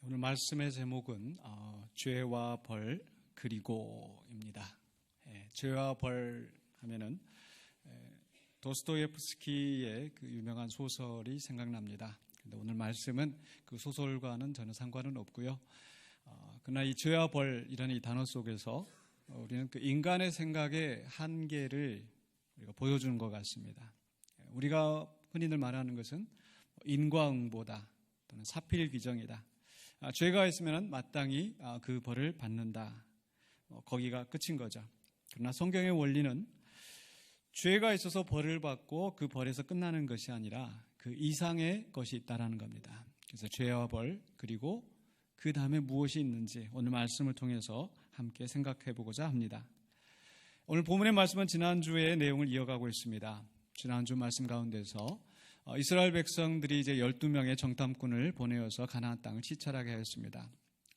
오늘 말씀의 제목은 죄와 벌 그리고입니다. 죄와 벌 하면은 도스토예프스키의 그 유명한 소설이 생각납니다. 근데 오늘 말씀은 그 소설과는 전혀 상관은 없고요. 그러나 이 죄와 벌이라는 이 단어 속에서 우리는 그 인간의 생각의 한계를 우리가 보여주는 것 같습니다. 우리가 흔히들 말하는 것은 인과응보다 또는 사필귀정이다. 죄가 있으면 마땅히 그 벌을 받는다. 거기가 끝인 거죠. 그러나 성경의 원리는 죄가 있어서 벌을 받고 그 벌에서 끝나는 것이 아니라 그 이상의 것이 있다라는 겁니다. 그래서 죄와 벌 그리고 그 다음에 무엇이 있는지 오늘 말씀을 통해서 함께 생각해 보고자 합니다. 오늘 본문의 말씀은 지난주의 내용을 이어가고 있습니다. 지난주 말씀 가운데서 이스라엘 백성들이 이제 12명의 정탐꾼을 보내어서 가나안 땅을 시찰하게 하였습니다.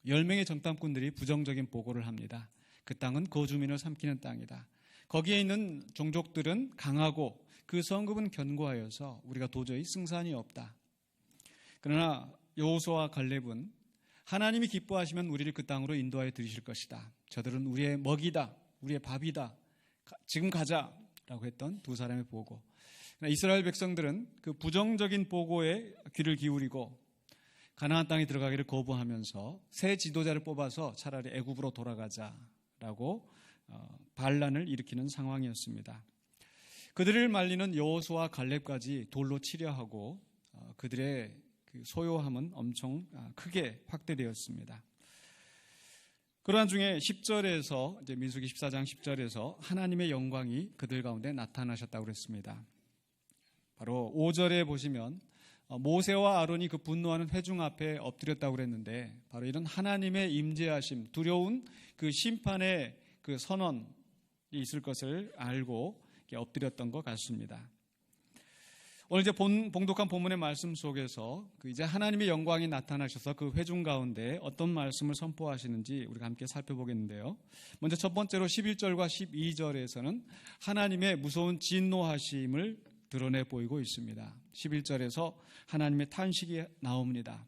10명의 정탐꾼들이 부정적인 보고를 합니다. 그 땅은 거주민을 삼키는 땅이다. 거기에 있는 종족들은 강하고 그 성읍은 견고하여서 우리가 도저히 승산이 없다. 그러나 여호수아와 갈렙은 하나님이 기뻐하시면 우리를 그 땅으로 인도하여 들이실 것이다. 저들은 우리의 먹이다. 우리의 밥이다. 지금 가자라고 했던 두 사람의 보고. 이스라엘 백성들은 그 부정적인 보고에 귀를 기울이고 가나안 땅에 들어가기를 거부하면서 새 지도자를 뽑아서 차라리 애굽으로 돌아가자라고 반란을 일으키는 상황이었습니다. 그들을 말리는 여호수아와 갈렙까지 돌로 치려 하고 그들의 그 소요함은 엄청 크게 확대되었습니다. 그러한 중에 10절에서 이제 민수기 14장 10절에서 하나님의 영광이 그들 가운데 나타나셨다고 그랬습니다. 바로 5절에 보시면 모세와 아론이 그 분노하는 회중 앞에 엎드렸다고 그랬는데 바로 이런 하나님의 임재하심, 두려운 그 심판의 그 선언이 있을 것을 알고 엎드렸던 것 같습니다. 오늘 이제 봉독한 본문의 말씀 속에서 그 이제 하나님의 영광이 나타나셔서 그 회중 가운데 어떤 말씀을 선포하시는지 우리가 함께 살펴보겠는데요. 먼저 첫 번째로 11절과 12절에서는 하나님의 무서운 진노하심을 드러내 보이고 있습니다. 11절에서 하나님의 탄식이 나옵니다.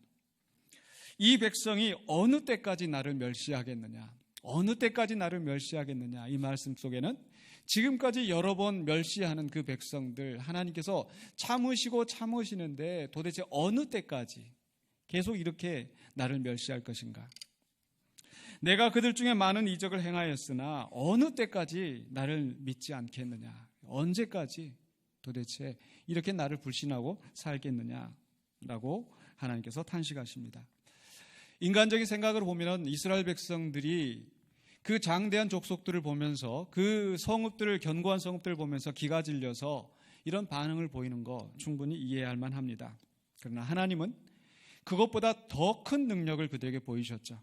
이 백성이 어느 때까지 나를 멸시하겠느냐? 어느 때까지 나를 멸시하겠느냐? 이 말씀 속에는 지금까지 여러 번 멸시하는 그 백성들 하나님께서 참으시는데 도대체 어느 때까지 계속 이렇게 나를 멸시할 것인가? 내가 그들 중에 많은 이적을 행하였으나 어느 때까지 나를 믿지 않겠느냐? 언제까지 도대체 이렇게 나를 불신하고 살겠느냐라고 하나님께서 탄식하십니다. 인간적인 생각으로 보면 이스라엘 백성들이 그 장대한 족속들을 보면서 그 성읍들을 견고한 성읍들을 보면서 기가 질려서 이런 반응을 보이는 거 충분히 이해할 만합니다. 그러나 하나님은 그것보다 더 큰 능력을 그들에게 보이셨죠.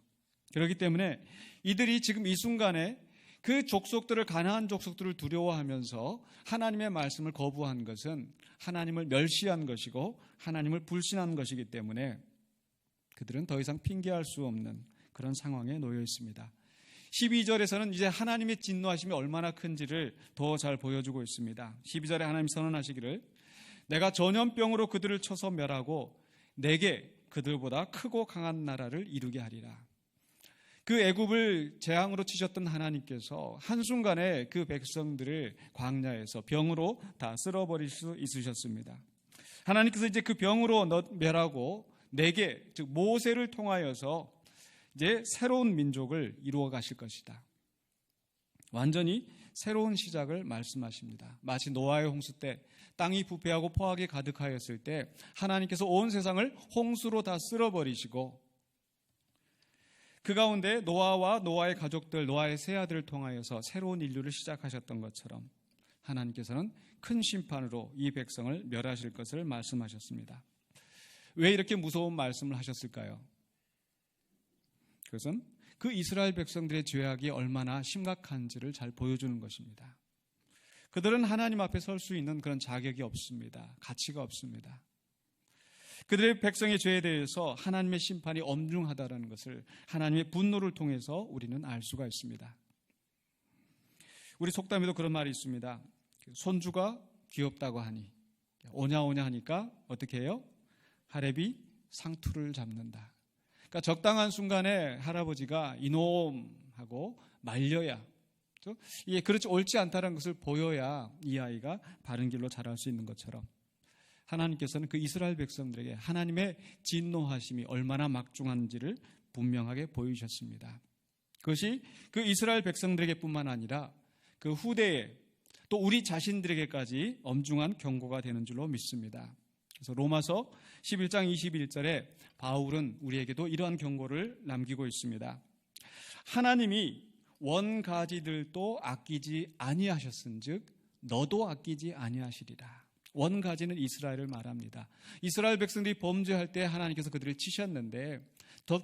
그렇기 때문에 이들이 지금 이 순간에 그 족속들을 가나안 족속들을 두려워하면서 하나님의 말씀을 거부한 것은 하나님을 멸시한 것이고 하나님을 불신한 것이기 때문에 그들은 더 이상 핑계할 수 없는 그런 상황에 놓여 있습니다. 12절에서는 이제 하나님의 진노하심이 얼마나 큰지를 더 잘 보여주고 있습니다. 12절에 하나님 선언하시기를 내가 전염병으로 그들을 쳐서 멸하고 내게 그들보다 크고 강한 나라를 이루게 하리라. 그 애굽을 재앙으로 치셨던 하나님께서 한순간에 그 백성들을 광야에서 병으로 다 쓸어버릴 수 있으셨습니다. 하나님께서 이제 그 병으로 멸하고 내게 즉 모세를 통하여서 이제 새로운 민족을 이루어 가실 것이다. 완전히 새로운 시작을 말씀하십니다. 마치 노아의 홍수 때 땅이 부패하고 포악이 가득하였을 때 하나님께서 온 세상을 홍수로 다 쓸어버리시고 그 가운데 노아와 노아의 가족들, 노아의 세 아들을 통하여서 새로운 인류를 시작하셨던 것처럼 하나님께서는 큰 심판으로 이 백성을 멸하실 것을 말씀하셨습니다. 왜 이렇게 무서운 말씀을 하셨을까요? 그것은 그 이스라엘 백성들의 죄악이 얼마나 심각한지를 잘 보여주는 것입니다. 그들은 하나님 앞에 설 수 있는 그런 자격이 없습니다. 가치가 없습니다. 그들의 백성의 죄에 대해서 하나님의 심판이 엄중하다는 것을 하나님의 분노를 통해서 우리는 알 수가 있습니다. 우리 속담에도 그런 말이 있습니다. 손주가 귀엽다고 하니 오냐 하니까 어떻게 해요? 하렙이 상투를 잡는다. 그러니까 적당한 순간에 할아버지가 이놈하고 말려야, 이게 그렇지 옳지 않다는 것을 보여야 이 아이가 바른 길로 자랄 수 있는 것처럼 하나님께서는 그 이스라엘 백성들에게 하나님의 진노하심이 얼마나 막중한지를 분명하게 보이셨습니다. 그것이 그 이스라엘 백성들에게 뿐만 아니라 그 후대에 또 우리 자신들에게까지 엄중한 경고가 되는 줄로 믿습니다. 그래서 로마서 11장 21절에 바울은 우리에게도 이러한 경고를 남기고 있습니다. 하나님이 원가지들도 아끼지 아니하셨은즉 너도 아끼지 아니하시리라. 원가지는 이스라엘을 말합니다. 이스라엘 백성들이 범죄할 때 하나님께서 그들을 치셨는데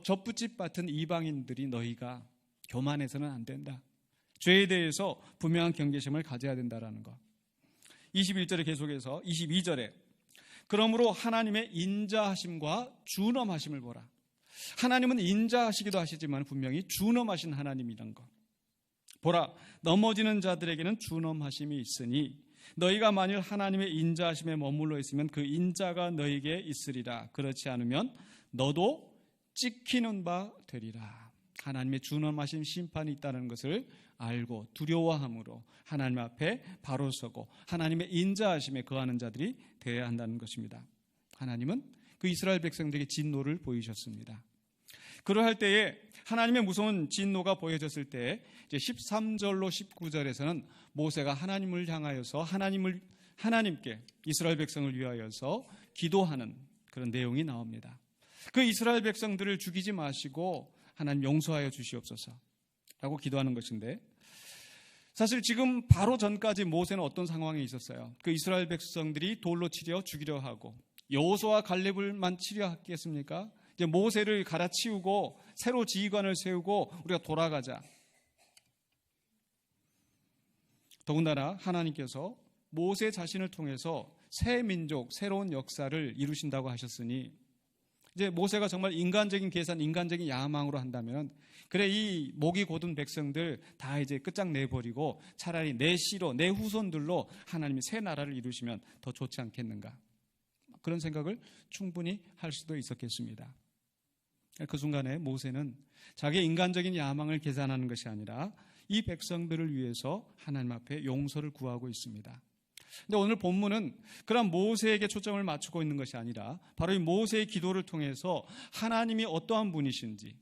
젖붙집 같은 이방인들이 너희가 교만해서는 안 된다. 죄에 대해서 분명한 경계심을 가져야 된다라는 것. 21절에 계속해서 22절에 그러므로 하나님의 인자하심과 준엄하심을 보라. 하나님은 인자하시기도 하시지만 분명히 준엄하신 하나님이란 것. 보라, 넘어지는 자들에게는 준엄하심이 있으니 너희가 만일 하나님의 인자하심에 머물러 있으면 그 인자가 너희에게 있으리라. 그렇지 않으면 너도 찍히는 바 되리라. 하나님의 준엄하신 심판이 있다는 것을 알고 두려워함으로 하나님 앞에 바로 서고 하나님의 인자하심에 거하는 자들이 되어야 한다는 것입니다. 하나님은 그 이스라엘 백성들에게 진노를 보이셨습니다. 그러할 때에 하나님의 무서운 진노가 보여졌을 때 이제 13절로 19절에서는 모세가 하나님을 향하여서 하나님께 이스라엘 백성을 위하여서 기도하는 그런 내용이 나옵니다. 그 이스라엘 백성들을 죽이지 마시고 하나님 용서하여 주시옵소서라고 기도하는 것인데, 사실 지금 바로 전까지 모세는 어떤 상황에 있었어요? 그 이스라엘 백성들이 돌로 치려 죽이려 하고 여호수아와 갈렙을만 치려 했겠습니까? 이제 모세를 갈아치우고 새로 지휘관을 세우고 우리가 돌아가자. 더군다나 하나님께서 모세 자신을 통해서 새 민족, 새로운 역사를 이루신다고 하셨으니 이제 모세가 정말 인간적인 계산, 인간적인 야망으로 한다면 그래 이 목이 곧은 백성들 다 이제 끝장내버리고 차라리 내 씨로 내 후손들로 하나님이 새 나라를 이루시면 더 좋지 않겠는가. 그런 생각을 충분히 할 수도 있었겠습니다. 그 순간에 모세는 자기의 인간적인 야망을 계산하는 것이 아니라 이 백성들을 위해서 하나님 앞에 용서를 구하고 있습니다. 근데 오늘 본문은 그런 모세에게 초점을 맞추고 있는 것이 아니라 바로 이 모세의 기도를 통해서 하나님이 어떠한 분이신지,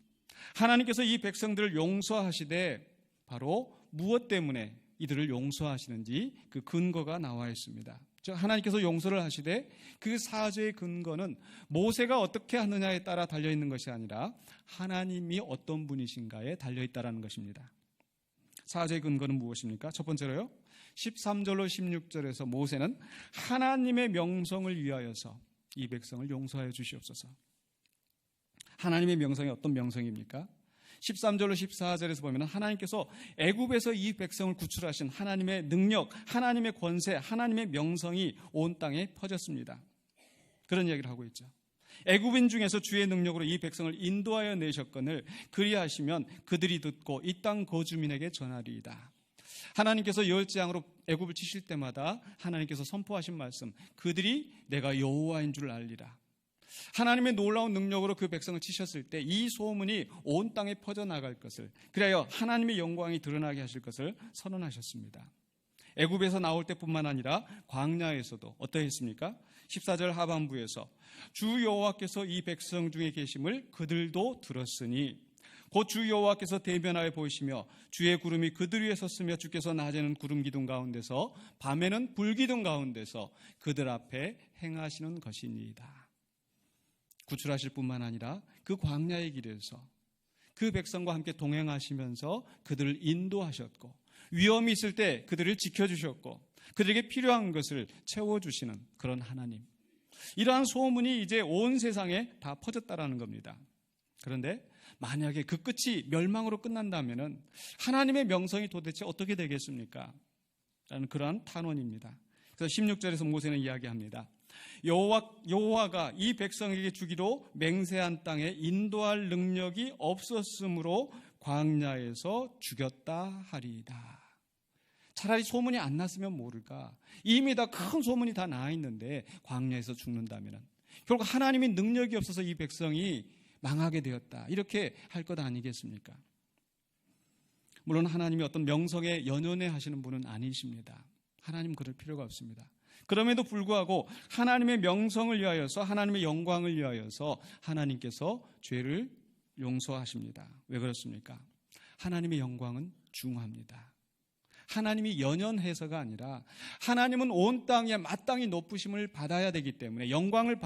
하나님께서 이 백성들을 용서하시되 바로 무엇 때문에 이들을 용서하시는지 그 근거가 나와 있습니다. 즉 하나님께서 용서를 하시되 그 사죄의 근거는 모세가 어떻게 하느냐에 따라 달려있는 것이 아니라 하나님이 어떤 분이신가에 달려있다는 것입니다. 사죄의 근거는 무엇입니까? 첫 번째로요, 13절로 16절에서 모세는 하나님의 명성을 위하여서 이 백성을 용서하여 주시옵소서. 하나님의 명성이 어떤 명성입니까? 13절로 14절에서 보면 하나님께서 애굽에서 이 백성을 구출하신 하나님의 능력, 하나님의 권세, 하나님의 명성이 온 땅에 퍼졌습니다. 그런 이야기를 하고 있죠. 애굽인 중에서 주의 능력으로 이 백성을 인도하여 내셨거늘 그리하시면 그들이 듣고 이 땅 거주민에게 전하리이다. 하나님께서 열재앙으로 애굽을 치실 때마다 하나님께서 선포하신 말씀, 그들이 내가 여호와인 줄 알리라. 하나님의 놀라운 능력으로 그 백성을 치셨을 때 이 소문이 온 땅에 퍼져나갈 것을, 그래야 하나님의 영광이 드러나게 하실 것을 선언하셨습니다. 애굽에서 나올 때뿐만 아니라 광야에서도 어떠했습니까? 14절 하반부에서 주 여호와께서 이 백성 중에 계심을 그들도 들었으니 곧 주 여호와께서 대면하여 보이시며 주의 구름이 그들 위에 섰으며 주께서 낮에는 구름 기둥 가운데서 밤에는 불 기둥 가운데서 그들 앞에 행하시는 것이니이다. 구출하실 뿐만 아니라 그 광야의 길에서 그 백성과 함께 동행하시면서 그들을 인도하셨고 위험이 있을 때 그들을 지켜주셨고 그들에게 필요한 것을 채워주시는 그런 하나님, 이러한 소문이 이제 온 세상에 다 퍼졌다라는 겁니다. 그런데 만약에 그 끝이 멸망으로 끝난다면 하나님의 명성이 도대체 어떻게 되겠습니까? 라는 그러한 탄원입니다. 그래서 16절에서 모세는 이야기합니다. 여호와가 이 백성에게 주기로 맹세한 땅에 인도할 능력이 없었으므로 광야에서 죽였다 하리이다. 차라리 소문이 안 났으면 모를까. 이미 다 큰 소문이 다 나 있는데 광야에서 죽는다면 결국 하나님의 능력이 없어서 이 백성이 망하게 되었다. 이렇게 할 것 아니겠습니까? 물론 하나님이 어떤 명성에 연연해 하시는 분은 아니십니다. 하나님 그럴 필요가 없습니다. 그럼에도 불구하고 하나님의 명성을 위하여서, 하나님의 영광을 위하여서 하나님께서 죄를 용서하십니다. 왜 그렇습니까? 하나님의 영광은 중요합니다. 하나님이 연연해서가 아니라 하나님은 온 땅에 마땅히 높으심을 받아야 되기 때문에, 영광을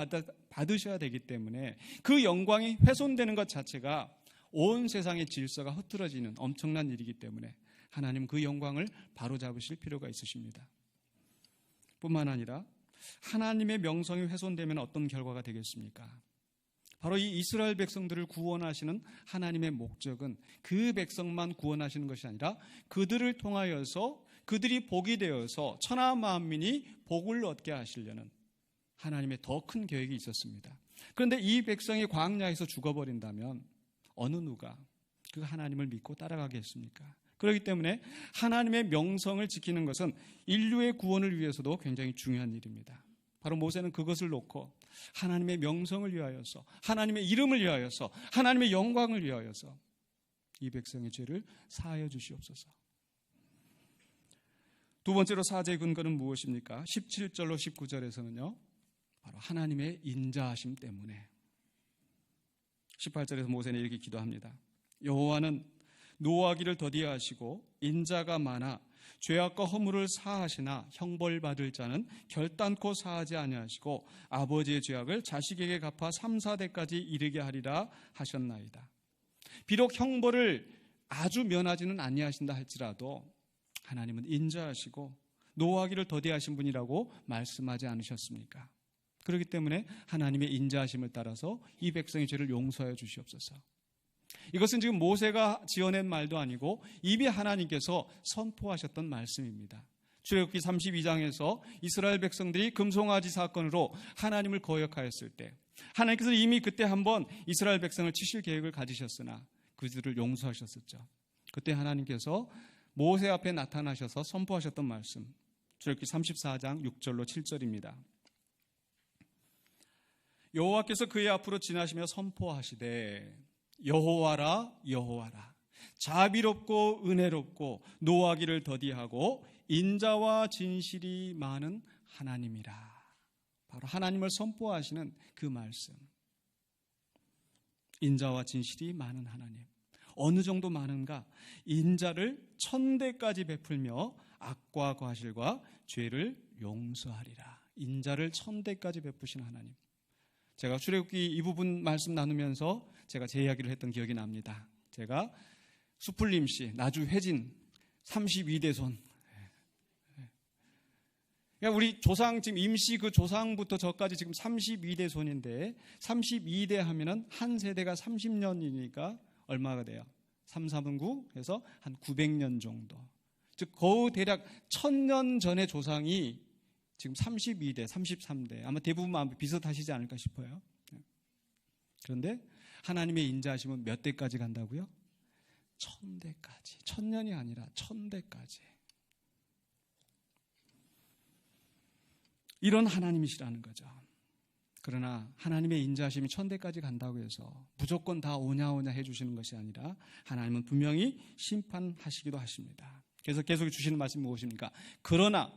받으셔야 되기 때문에 그 영광이 훼손되는 것 자체가 온 세상의 질서가 흐트러지는 엄청난 일이기 때문에 하나님 그 영광을 바로잡으실 필요가 있으십니다. 뿐만 아니라 하나님의 명성이 훼손되면 어떤 결과가 되겠습니까? 바로 이 이스라엘 백성들을 구원하시는 하나님의 목적은 그 백성만 구원하시는 것이 아니라 그들을 통하여서 그들이 복이 되어서 천하 만민이 복을 얻게 하시려는 하나님의 더 큰 계획이 있었습니다. 그런데 이 백성이 광야에서 죽어버린다면 어느 누가 그 하나님을 믿고 따라가겠습니까? 그렇기 때문에 하나님의 명성을 지키는 것은 인류의 구원을 위해서도 굉장히 중요한 일입니다. 바로 모세는 그것을 놓고 하나님의 명성을 위하여서, 하나님의 이름을 위하여서, 하나님의 영광을 위하여서 이 백성의 죄를 사하여 주시옵소서. 두 번째로 사죄의 근거는 무엇입니까? 17절로 19절에서는요, 바로 하나님의 인자하심 때문에. 18절에서 모세는 이렇게 기도합니다. 여호와는 노하기를 더디하시고 인자가 많아 죄악과 허물을 사하시나 형벌받을 자는 결단코 사하지 아니하시고 아버지의 죄악을 자식에게 갚아 3, 4대까지 이르게 하리라 하셨나이다. 비록 형벌을 아주 면하지는 아니하신다 할지라도 하나님은 인자하시고 노하기를 더디하신 분이라고 말씀하지 않으셨습니까? 그렇기 때문에 하나님의 인자하심을 따라서 이 백성의 죄를 용서하여 주시옵소서. 이것은 지금 모세가 지어낸 말도 아니고 이미 하나님께서 선포하셨던 말씀입니다. 출애굽기 32장에서 이스라엘 백성들이 금송아지 사건으로 하나님을 거역하였을 때 하나님께서 이미 그때 한번 이스라엘 백성을 치실 계획을 가지셨으나 그들을 용서하셨었죠. 그때 하나님께서 모세 앞에 나타나셔서 선포하셨던 말씀, 출애굽기 34장 6절로 7절입니다. 여호와께서 그의 앞으로 지나시며 선포하시되 여호와라 여호와라 자비롭고 은혜롭고 노하기를 더디하고 인자와 진실이 많은 하나님이라. 바로 하나님을 선포하시는 그 말씀, 인자와 진실이 많은 하나님. 어느 정도 많은가? 인자를 1000대까지 베풀며 악과 과실과 죄를 용서하리라. 인자를 1000대까지 베푸신 하나님. 제가 출애굽기 이 부분 말씀 나누면서 제가 제 이야기를 했던 기억이 납니다. 제가 수풀림 씨, 나주 회진 32대 손. 그러니까 우리 조상, 지금 임시 그 조상부터 저까지 지금 32대 손인데 32대 하면은 한 세대가 30년이니까 얼마가 돼요? 3, 4분 9 해서 한 900년 정도. 즉 거의 대략 1000년 전의 조상이 지금 32대, 33대, 아마 대부분 비슷하시지 않을까 싶어요. 그런데 하나님의 인자하심은 몇 대까지 간다고요? 1000대까지. 1000년이 아니라 1000대까지. 이런 하나님이시라는 거죠. 그러나 하나님의 인자하심이 1000대까지 간다고 해서 무조건 다 오냐오냐 해주시는 것이 아니라 하나님은 분명히 심판하시기도 하십니다. 그래서 계속 주시는 말씀이 무엇입니까? 그러나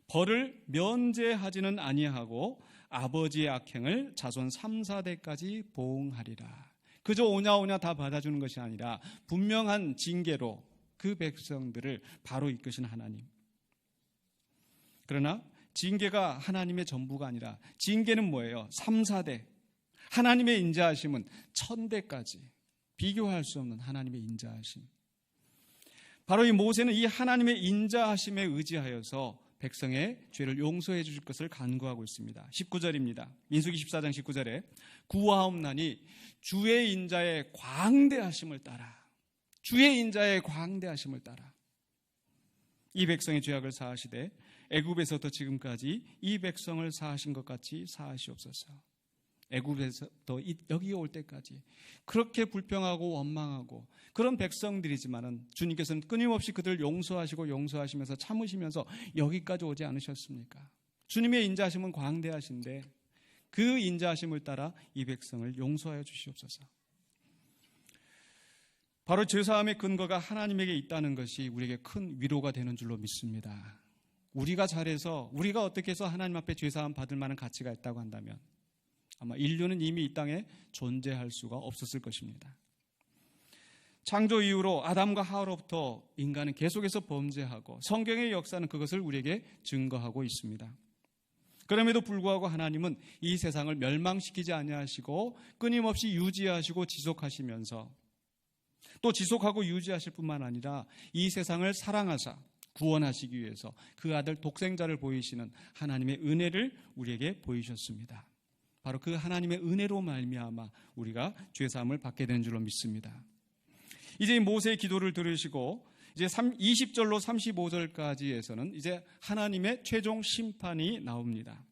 벌을 면제하지는 아니하고 아버지의 악행을 자손 3, 4대까지 보응하리라. 그저 오냐오냐 다 받아주는 것이 아니라 분명한 징계로 그 백성들을 바로 이끄신 하나님. 그러나 징계가 하나님의 전부가 아니라 징계는 뭐예요? 3, 4대. 하나님의 인자하심은 1000대까지 비교할 수 없는 하나님의 인자하심. 바로 이 모세는 이 하나님의 인자하심에 의지하여서 백성의 죄를 용서해 주실 것을 간구하고 있습니다. 19절입니다. 민수기 14장 19절에 구하옵나니 주의 인자의 광대하심을 따라, 주의 인자의 광대하심을 따라 이 백성의 죄악을 사하시되 애굽에서부터 지금까지 이 백성을 사하신 것 같이 사하시옵소서. 애굽에서부터 여기 올 때까지 그렇게 불평하고 원망하고 그런 백성들이지만은 주님께서는 끊임없이 그들을 용서하시고 용서하시면서 참으시면서 여기까지 오지 않으셨습니까? 주님의 인자하심은 광대하신데 그 인자하심을 따라 이 백성을 용서하여 주시옵소서. 바로 죄사함의 근거가 하나님에게 있다는 것이 우리에게 큰 위로가 되는 줄로 믿습니다. 우리가 잘해서, 우리가 어떻게 해서 하나님 앞에 죄사함 받을 만한 가치가 있다고 한다면 아마 인류는 이미 이 땅에 존재할 수가 없었을 것입니다. 창조 이후로 아담과 하와로부터 인간은 계속해서 범죄하고 성경의 역사는 그것을 우리에게 증거하고 있습니다. 그럼에도 불구하고 하나님은 이 세상을 멸망시키지 아니하시고 끊임없이 유지하시고 지속하시면서 또 지속하고 유지하실 뿐만 아니라 이 세상을 사랑하사 구원하시기 위해서 그 아들 독생자를 보이시는 하나님의 은혜를 우리에게 보이셨습니다. 바로 그 하나님의 은혜로 말미암아 우리가 죄사함을 받게 되는 줄로 믿습니다. 이제 모세의 기도를 들으시고 이제 20절로 35절까지에서는 이제 하나님의 최종 심판이 나옵니다.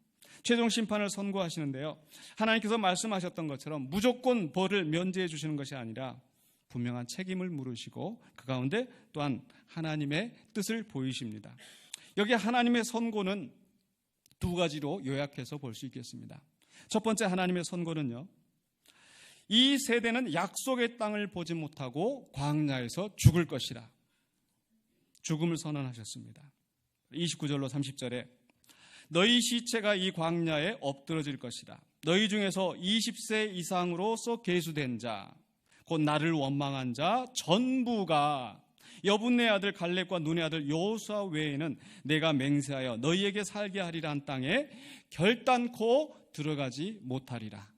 최종 심판을 선고하시는데요. 하나님께서 말씀하셨던 것처럼 무조건 벌을 면제해 주시는 것이 아니라 분명한 책임을 물으시고 그 가운데 또한 하나님의 뜻을 보이십니다. 여기 하나님의 선고는 두 가지로 요약해서 볼 수 있겠습니다. 첫 번째 하나님의 선고는요, 이 세대는 약속의 땅을 보지 못하고 광야에서 죽을 것이라 죽음을 선언하셨습니다. 29절로 30절에 너희 시체가 이 광야에 엎드러질 것이라. 너희 중에서 20세 이상으로서 계수된 자, 곧 나를 원망한 자 전부가 여분네 아들 갈렙과 눈의 아들 여호수아 외에는 내가 맹세하여 너희에게 살게 하리라 한 땅에 결단코 들어가지 못하리라.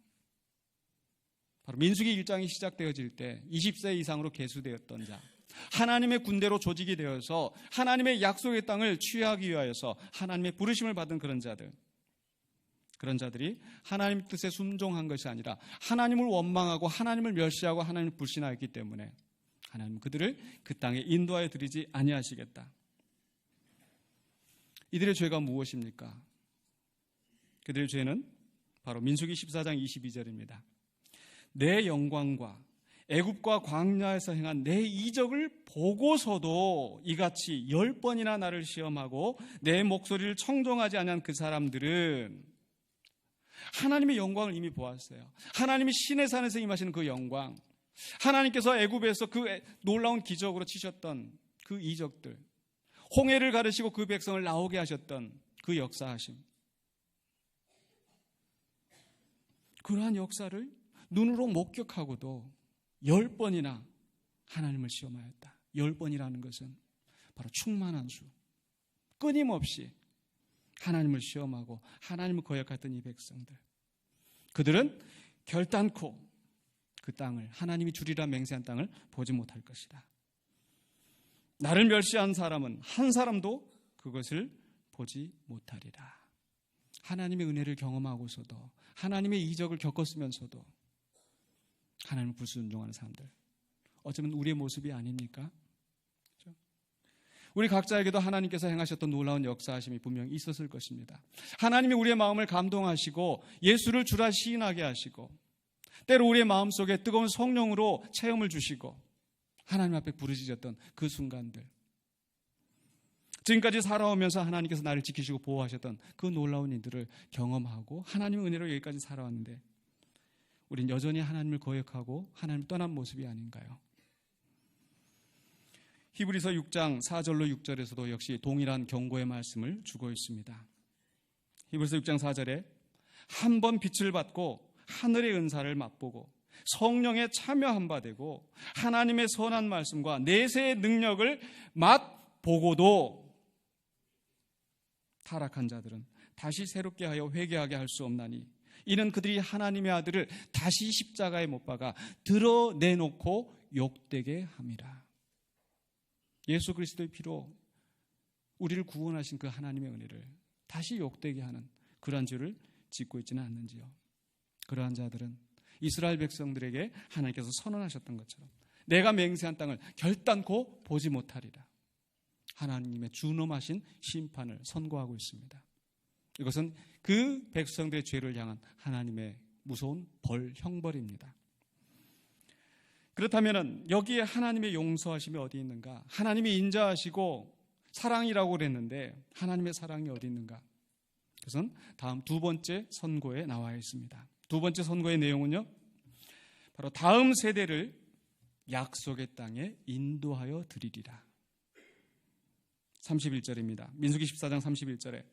바로 민수기 1장이 시작되어질 때 20세 이상으로 계수되었던 자, 하나님의 군대로 조직이 되어서 하나님의 약속의 땅을 취하기 위하여서 하나님의 부르심을 받은 그런 자들이 하나님의 뜻에 순종한 것이 아니라 하나님을 원망하고 하나님을 멸시하고 하나님을 불신하였기 때문에 하나님 그들을 그 땅에 인도하여 드리지 아니하시겠다. 이들의 죄가 무엇입니까? 그들의 죄는 바로 민수기 14장 22절입니다. 내 영광과 애굽과 광야에서 행한 내 이적을 보고서도 이같이 10번이나 나를 시험하고 내 목소리를 청종하지 아니한 그 사람들은 하나님의 영광을 이미 보았어요. 하나님이 시내 산에서 임하시는 그 영광, 하나님께서 애굽에서 그 놀라운 기적으로 치셨던 그 이적들, 홍해를 가르시고 그 백성을 나오게 하셨던 그 역사하심, 그러한 역사를 눈으로 목격하고도 10번이나 하나님을 시험하였다. 10번이라는 것은 바로 충만한 수, 끊임없이 하나님을 시험하고 하나님을 거역했던 이 백성들, 그들은 결단코 그 땅을, 하나님이 주리라 맹세한 땅을 보지 못할 것이다. 나를 멸시한 사람은 한 사람도 그것을 보지 못하리라. 하나님의 은혜를 경험하고서도, 하나님의 이적을 겪었으면서도 하나님을 불순종하는 사람들, 어쩌면 우리의 모습이 아닙니까? 그렇죠? 우리 각자에게도 하나님께서 행하셨던 놀라운 역사하심이 분명히 있었을 것입니다. 하나님이 우리의 마음을 감동하시고 예수를 주라 시인하게 하시고 때로 우리의 마음속에 뜨거운 성령으로 체험을 주시고 하나님 앞에 부르짖었던 그 순간들, 지금까지 살아오면서 하나님께서 나를 지키시고 보호하셨던 그 놀라운 일들을 경험하고 하나님의 은혜로 여기까지 살아왔는데 우린 여전히 하나님을 거역하고 하나님을 떠난 모습이 아닌가요? 히브리서 6장 4절로 6절에서도 역시 동일한 경고의 말씀을 주고 있습니다. 히브리서 6장 4절에 한 번 빛을 받고 하늘의 은사를 맛보고 성령에 참여한 바 되고 하나님의 선한 말씀과 내세의 능력을 맛보고도 타락한 자들은 다시 새롭게 하여 회개하게 할 수 없나니 이는 그들이 하나님의 아들을 다시 십자가에 못 박아 드러내놓고 욕되게 함이라. 예수 그리스도의 피로 우리를 구원하신 그 하나님의 은혜를 다시 욕되게 하는 그러한 죄를 짓고 있지는 않는지요. 그러한 자들은 이스라엘 백성들에게 하나님께서 선언하셨던 것처럼 내가 맹세한 땅을 결단코 보지 못하리라. 하나님의 준엄하신 심판을 선고하고 있습니다. 이것은 그 백성들의 죄를 향한 하나님의 무서운 형벌입니다. 그렇다면 여기에 하나님의 용서하심이 어디 있는가? 하나님이 인자하시고 사랑이라고 그랬는데 하나님의 사랑이 어디 있는가? 그것은 다음 두 번째 선고에 나와 있습니다. 두 번째 선고의 내용은요, 바로 다음 세대를 약속의 땅에 인도하여 드리리라. 31절입니다. 민수기 14장 31절에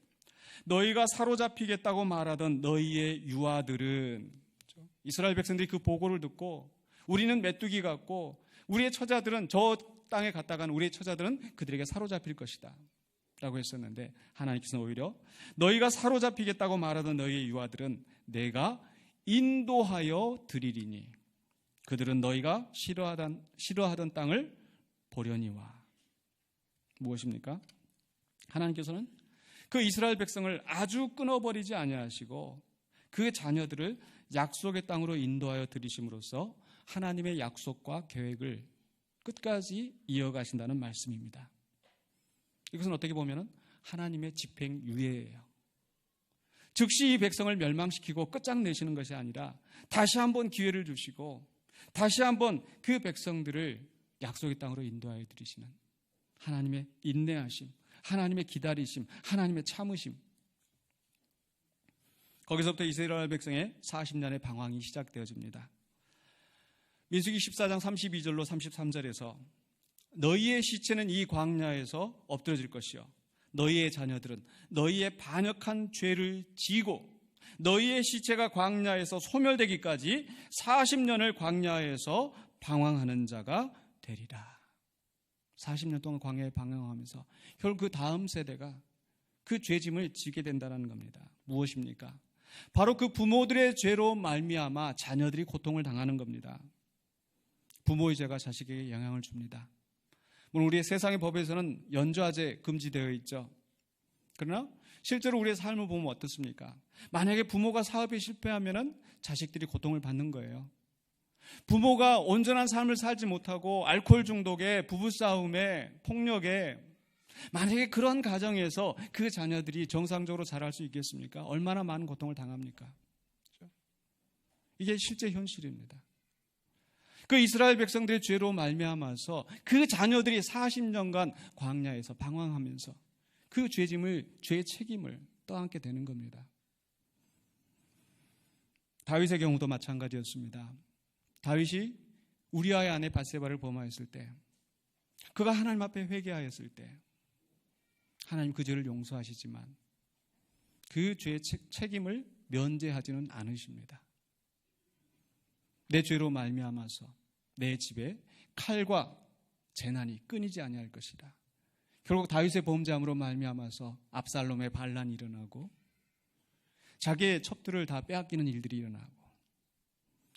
너희가 사로잡히겠다고 말하던 너희의 유아들은, 이스라엘 백성들이 그 보고를 듣고 우리는 메뚜기 같고 우리의 처자들은 저 땅에 갔다가는 우리의 처자들은 그들에게 사로잡힐 것이다 라고 했었는데, 하나님께서는 오히려 너희가 사로잡히겠다고 말하던 너희의 유아들은 내가 인도하여 드리리니 그들은 너희가 싫어하던 땅을 보려니와. 무엇입니까? 하나님께서는 그 이스라엘 백성을 아주 끊어버리지 아니하시고 그 자녀들을 약속의 땅으로 인도하여 드리심으로써 하나님의 약속과 계획을 끝까지 이어가신다는 말씀입니다. 이것은 어떻게 보면 하나님의 집행유예예요. 즉시 이 백성을 멸망시키고 끝장내시는 것이 아니라 다시 한번 기회를 주시고 다시 한번 그 백성들을 약속의 땅으로 인도하여 드리시는 하나님의 인내하심, 하나님의 기다리심, 하나님의 참으심. 거기서부터 이스라엘 백성의 40년의 방황이 시작되어집니다. 민수기 14장 32절로 33절에서 너희의 시체는 이 광야에서 엎드러질 것이요 너희의 자녀들은 너희의 반역한 죄를 지고 너희의 시체가 광야에서 소멸되기까지 40년을 광야에서 방황하는 자가 되리라. 40년 동안 광야에 방황하면서 결국 그 다음 세대가 그 죄짐을 지게 된다는 겁니다. 무엇입니까? 바로 그 부모들의 죄로 말미암아 자녀들이 고통을 당하는 겁니다. 부모의 죄가 자식에게 영향을 줍니다. 물론 우리의 세상의 법에서는 연좌제 금지되어 있죠. 그러나 실제로 우리의 삶을 보면 어떻습니까? 만약에 부모가 사업에 실패하면 자식들이 고통을 받는 거예요. 부모가 온전한 삶을 살지 못하고 알코올 중독에, 부부싸움에, 폭력에, 만약에 그런 가정에서 그 자녀들이 정상적으로 자랄 수 있겠습니까? 얼마나 많은 고통을 당합니까? 그렇죠? 이게 실제 현실입니다. 그 이스라엘 백성들의 죄로 말미암아서 그 자녀들이 40년간 광야에서 방황하면서 그 죄의 책임을 떠안게 되는 겁니다. 다윗의 경우도 마찬가지였습니다. 다윗이 우리아의 아내 밧세바를 범하였을 때, 그가 하나님 앞에 회개하였을 때 하나님 그 죄를 용서하시지만 그 죄의 책임을 면제하지는 않으십니다. 내 죄로 말미암아서 내 집에 칼과 재난이 끊이지 아니할 것이다. 결국 다윗의 범죄함으로 말미암아서 압살롬의 반란이 일어나고 자기의 첩들을 다 빼앗기는 일들이 일어나고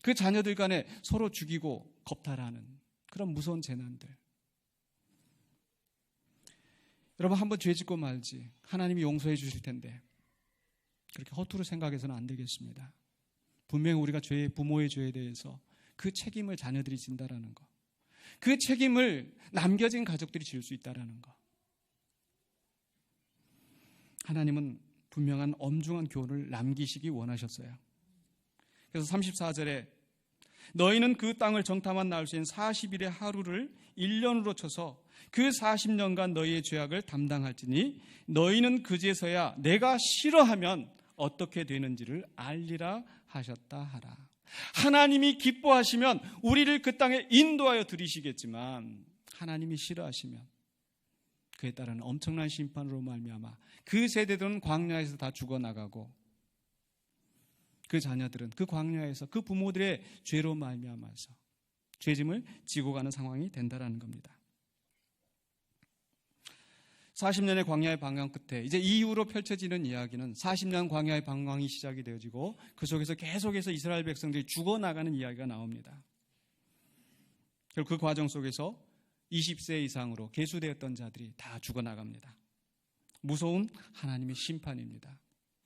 그 자녀들 간에 서로 죽이고 겁탈하는 그런 무서운 재난들. 여러분, 한번 죄 짓고 말지 하나님이 용서해 주실 텐데 그렇게 허투루 생각해서는 안 되겠습니다. 분명히 우리가 부모의 죄에 대해서 그 책임을 자녀들이 진다라는 거, 그 책임을 남겨진 가족들이 질 수 있다라는 거. 하나님은 분명한 엄중한 교훈을 남기시기 원하셨어요. 그래서 34절에 너희는 그 땅을 정탐한 날 수인 40일의 하루를 1년으로 쳐서 그 40년간 너희의 죄악을 담당할지니 너희는 그제서야 내가 싫어하면 어떻게 되는지를 알리라 하셨다 하라. 하나님이 기뻐하시면 우리를 그 땅에 인도하여 들이시겠지만 하나님이 싫어하시면 그에 따른 엄청난 심판으로 말미암아 그 세대들은 광야에서 다 죽어나가고 그 자녀들은 그 광야에서 그 부모들의 죄로 말미암아서 죄짐을 지고 가는 상황이 된다라는 겁니다. 40년의 광야의 방황 끝에 이제 이후로 펼쳐지는 이야기는 40년 광야의 방황이 시작이 되어지고 그 속에서 계속해서 이스라엘 백성들이 죽어나가는 이야기가 나옵니다. 결국 그 과정 속에서 20세 이상으로 계수되었던 자들이 다 죽어나갑니다. 무서운 하나님의 심판입니다.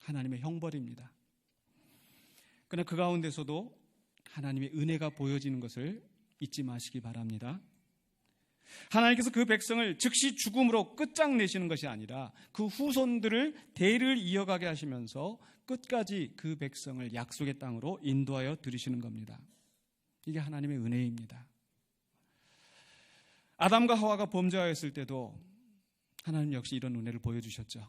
하나님의 형벌입니다. 그러나 그 가운데서도 하나님의 은혜가 보여지는 것을 잊지 마시기 바랍니다. 하나님께서 그 백성을 즉시 죽음으로 끝장내시는 것이 아니라 그 후손들을 대를 이어가게 하시면서 끝까지 그 백성을 약속의 땅으로 인도하여 들이시는 겁니다. 이게 하나님의 은혜입니다. 아담과 하와가 범죄하였을 때도 하나님 역시 이런 은혜를 보여주셨죠.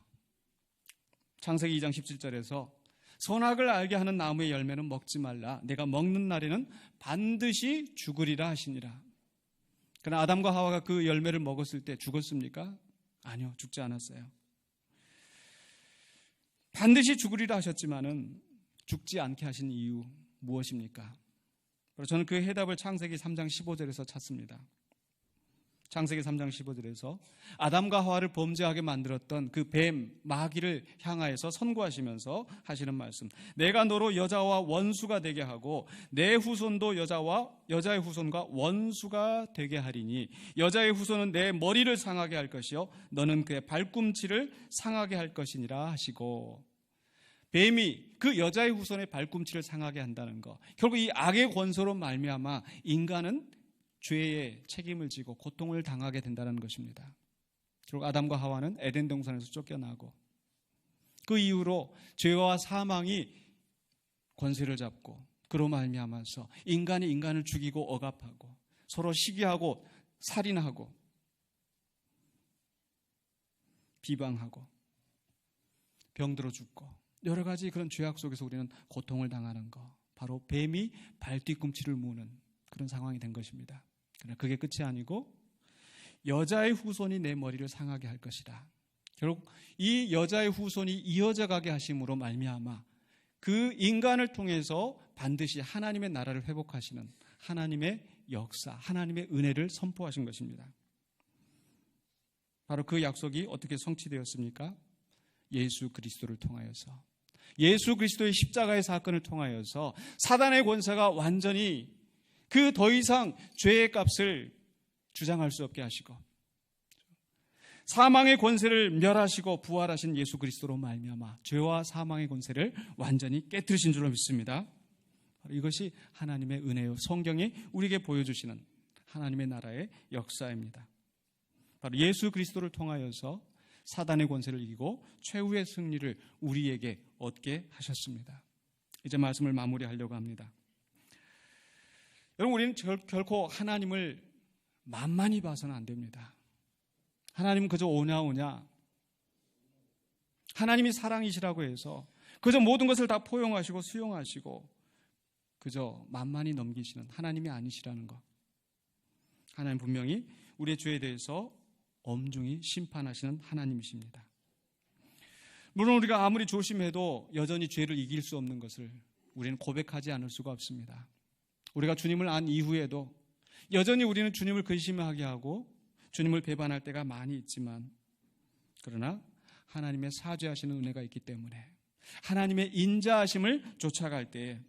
창세기 2장 17절에서 선악을 알게 하는 나무의 열매는 먹지 말라. 내가 먹는 날에는 반드시 죽으리라 하시니라. 그러나 아담과 하와가 그 열매를 먹었을 때 죽었습니까? 아니요, 죽지 않았어요. 반드시 죽으리라 하셨지만은 죽지 않게 하신 이유 무엇입니까? 저는 그 해답을 창세기 3장 15절에서 찾습니다. 창세기 3장 15절에서 아담과 하와를 범죄하게 만들었던 그 뱀, 마귀를 향하여서 선고하시면서 하시는 말씀. 내가 너로 여자와 원수가 되게 하고 내 후손도 여자의 후손과 원수가 되게 하리니 여자의 후손은 내 머리를 상하게 할 것이요 너는 그의 발꿈치를 상하게 할 것이니라 하시고, 뱀이 그 여자의 후손의 발꿈치를 상하게 한다는 것, 결국 이 악의 권세로 말미암아 인간은 죄의 책임을 지고 고통을 당하게 된다는 것입니다. 결국 아담과 하와는 에덴 동산에서 쫓겨나고 그 이후로 죄와 사망이 권세를 잡고 그로 말미암아서 인간이 인간을 죽이고 억압하고 서로 시기하고 살인하고 비방하고 병들어 죽고 여러 가지 그런 죄악 속에서 우리는 고통을 당하는 것, 바로 뱀이 발뒤꿈치를 무는 그런 상황이 된 것입니다. 그러나 그게 끝이 아니고 여자의 후손이 내 머리를 상하게 할 것이다. 결국 이 여자의 후손이 이어져 가게 하심으로 말미암아 그 인간을 통해서 반드시 하나님의 나라를 회복하시는 하나님의 역사, 하나님의 은혜를 선포하신 것입니다. 바로 그 약속이 어떻게 성취되었습니까? 예수 그리스도를 통하여서, 예수 그리스도의 십자가의 사건을 통하여서 사단의 권세가 완전히 그 더 이상 죄의 값을 주장할 수 없게 하시고 사망의 권세를 멸하시고 부활하신 예수 그리스도로 말미암아 죄와 사망의 권세를 완전히 깨뜨리신 줄로 믿습니다. 이것이 하나님의 은혜요, 성경이 우리에게 보여주시는 하나님의 나라의 역사입니다. 바로 예수 그리스도를 통하여서 사단의 권세를 이기고 최후의 승리를 우리에게 얻게 하셨습니다. 이제 말씀을 마무리하려고 합니다. 여러분, 우리는 결코 하나님을 만만히 봐서는 안 됩니다. 하나님은 그저 오냐 하나님이 사랑이시라고 해서 그저 모든 것을 다 포용하시고 수용하시고 그저 만만히 넘기시는 하나님이 아니시라는 것. 하나님 분명히 우리의 죄에 대해서 엄중히 심판하시는 하나님이십니다. 물론 우리가 아무리 조심해도 여전히 죄를 이길 수 없는 것을 우리는 고백하지 않을 수가 없습니다. 우리가 주님을 안 이후에도 여전히 우리는 주님을 근심하게 하고 주님을 배반할 때가 많이 있지만, 그러나 하나님의 사죄하시는 은혜가 있기 때문에 하나님의 인자하심을 쫓아갈 때에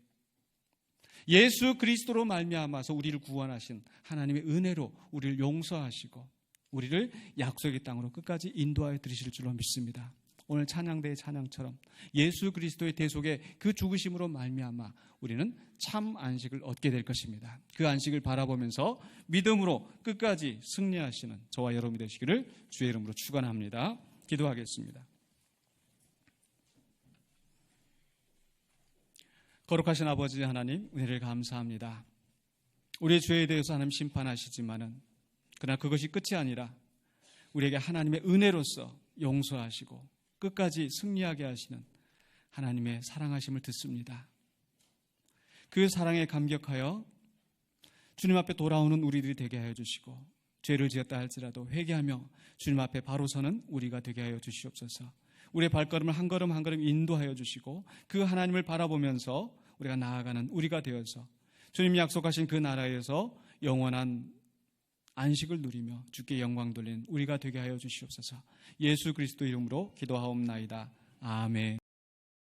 예수 그리스도로 말미암아서 우리를 구원하신 하나님의 은혜로 우리를 용서하시고 우리를 약속의 땅으로 끝까지 인도하여 들이실 줄로 믿습니다. 오늘 찬양대의 찬양처럼 예수 그리스도의 대속의 그 죽으심으로 말미암아 우리는 참 안식을 얻게 될 것입니다. 그 안식을 바라보면서 믿음으로 끝까지 승리하시는 저와 여러분이 되시기를 주의 이름으로 축원합니다. 기도하겠습니다. 거룩하신 아버지 하나님, 은혜를 감사합니다. 우리의 죄에 대해서 하나님 심판하시지만은 그러나 그것이 끝이 아니라 우리에게 하나님의 은혜로서 용서하시고 끝까지 승리하게 하시는 하나님의 사랑하심을 듣습니다. 그 사랑에 감격하여 주님 앞에 돌아오는 우리들이 되게 하여 주시고 죄를 지었다 할지라도 회개하며 주님 앞에 바로 서는 우리가 되게 하여 주시옵소서. 우리의 발걸음을 한 걸음 한 걸음 인도하여 주시고 그 하나님을 바라보면서 우리가 나아가는 우리가 되어서 주님이 약속하신 그 나라에서 영원한 안식을 누리며 주께 영광 돌리는 우리가 되게 하여 주시옵소서. 예수 그리스도 이름으로 기도하옵나이다. 아멘.